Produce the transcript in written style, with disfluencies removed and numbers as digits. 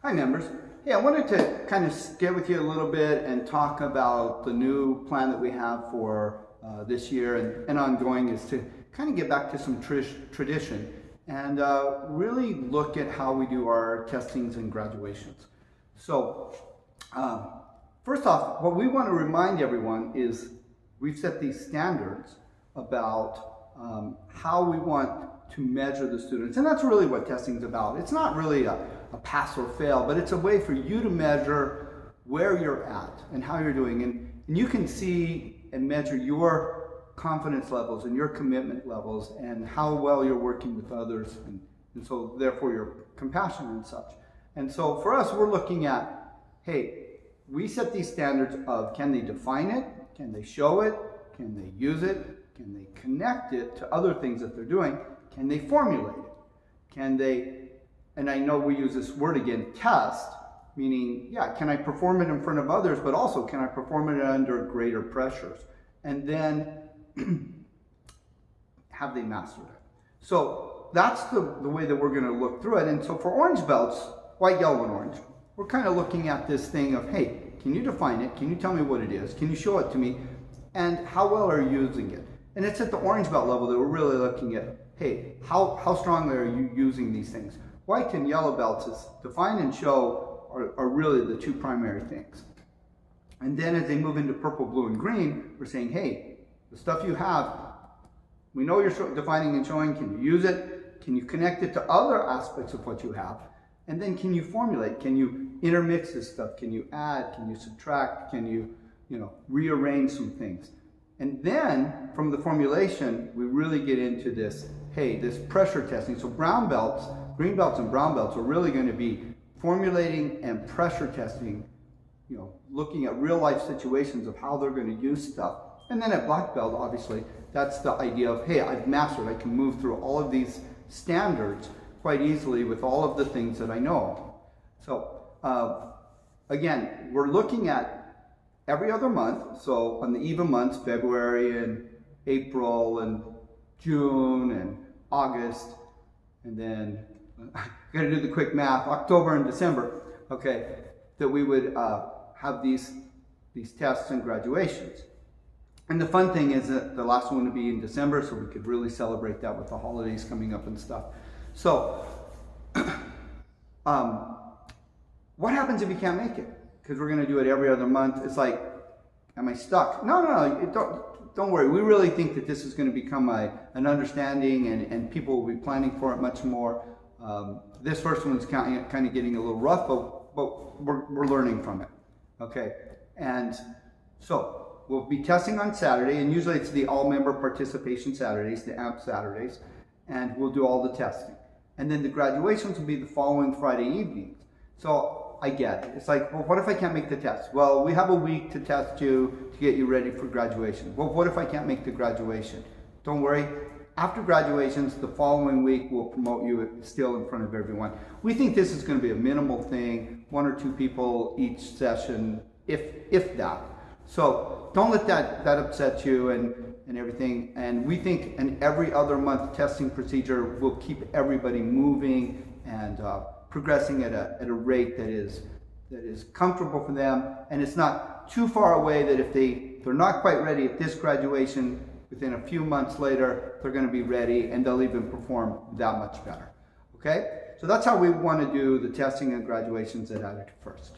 Hi members. Hey, I wanted to kind of get with you a little bit and talk about the new plan that we have for this year and ongoing, is to kind of get back to some tradition and really look at how we do our testings and graduations. So first off, what we want to remind everyone is we've set these standards about how we want to measure the students, and that's really what testing is about. It's not really a pass or fail, but it's a way for you to measure where you're at and how you're doing, and you can see and measure your confidence levels and your commitment levels and how well you're working with others, and so therefore your compassion and such. And so for us, we're looking at, hey, we set these standards of, can they define it? Can they show it? Can they use it? Can they connect it to other things that they're doing? Can they formulate it? Can they, and I know we use this word again, test, meaning, yeah, can I perform it in front of others, but also can I perform it under greater pressures? And then have they mastered it? So that's the way that we're going to look through it. And so for orange belts, white, yellow, and orange, we're kind of looking at this thing of, hey, can you define it? Can you tell me what it is? Can you show it to me? And how well are you using it? And it's at the orange belt level that we're really looking at, hey, how strongly are you using these things? White and yellow belts is define and show are really the two primary things. And then as they move into purple, blue, and green, we're saying, hey, the stuff you have, we know you're defining and showing. Can you use it? Can you connect it to other aspects of what you have? And then can you formulate? Can you intermix this stuff? Can you add? Can you subtract? Can you rearrange some things? And then from the formulation, we really get into this, hey, this pressure testing. So brown belts, green belts and brown belts are really going to be formulating and pressure testing, looking at real life situations of how they're going to use stuff. And then at black belt, obviously, that's the idea of, hey, I've mastered, I can move through all of these standards quite easily with all of the things that I know. So again, we're looking at every other month. So on the even months, February and April and June and August, and then I got to do the quick math, October and December, okay, that we would have these tests and graduations. And the fun thing is that the last one would be in December, so we could really celebrate that with the holidays coming up and stuff. So what happens if you can't make it? Because we're going to do it every other month. It's like, am I stuck? No, don't worry. We really think that this is going to become an understanding, and people will be planning for it much more. This first one's kind of getting a little rough, but we're learning from it. Okay, and so we'll be testing on Saturday, and usually it's the all-member participation Saturdays, the AMP Saturdays, and we'll do all the testing. And then the graduations will be the following Friday evenings. So I get it. It's like, well, what if I can't make the test? Well, we have a week to test you to get you ready for graduation. Well, what if I can't make the graduation? Don't worry. After graduations, the following week, we'll promote you still in front of everyone. We think this is going to be a minimal thing, 1 or 2 people each session, if that. So don't let that upset you and everything. And we think an every other month testing procedure will keep everybody moving and progressing at a rate that is comfortable for them, and it's not too far away that if they're not quite ready at this graduation, within a few months later they're going to be ready and they'll even perform that much better. Okay, so that's how we want to do the testing and graduations at Attitude First.